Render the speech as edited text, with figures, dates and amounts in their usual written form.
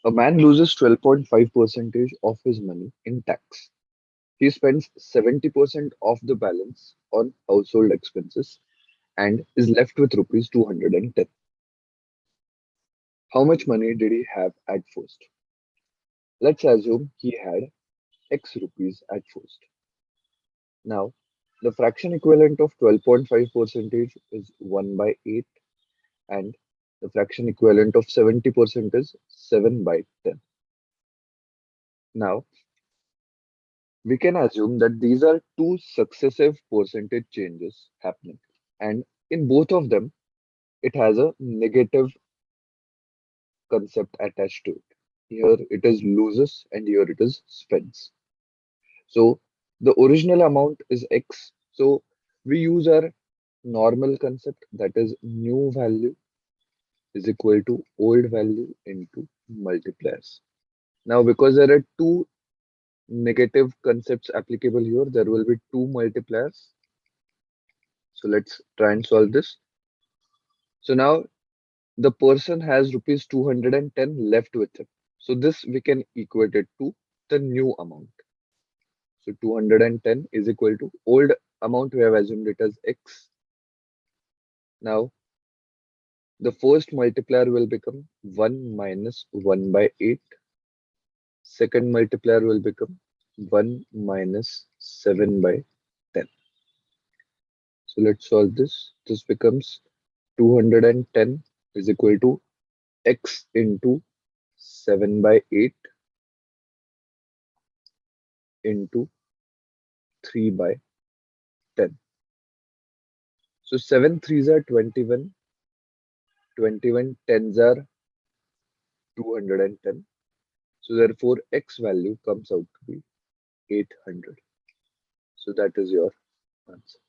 A man loses 12.5% of his money in tax. He spends 70% of the balance on household expenses and is left with rupees 210. How much money did he have at first? Let's assume he had X rupees at first. Now, the fraction equivalent of 12.5% is 1 by 8, and the fraction equivalent of 70% is 7 by 10. Now, we can assume that these are two successive percentage changes happening, and in both of them, it has a negative concept attached to it. Here it is loses, and here it is spends. So the original amount is X. So we use our normal concept, that is new value is equal to old value into multipliers. Now, because there are two negative concepts applicable here, there will be two multipliers. So let's try and solve this. So now the person has rupees 210 left with him. So this we can equate it to the new amount. So 210 is equal to old amount, we have assumed it as X. Now the first multiplier will become 1 minus 1 by 8. Second multiplier will become 1 minus 7 by 10. So let's solve this. This becomes 210 is equal to X into 7 by 8 into 3 by 10. So 7 threes are 21, 21 tens are 210. So therefore X value comes out to be 800. So that is your answer.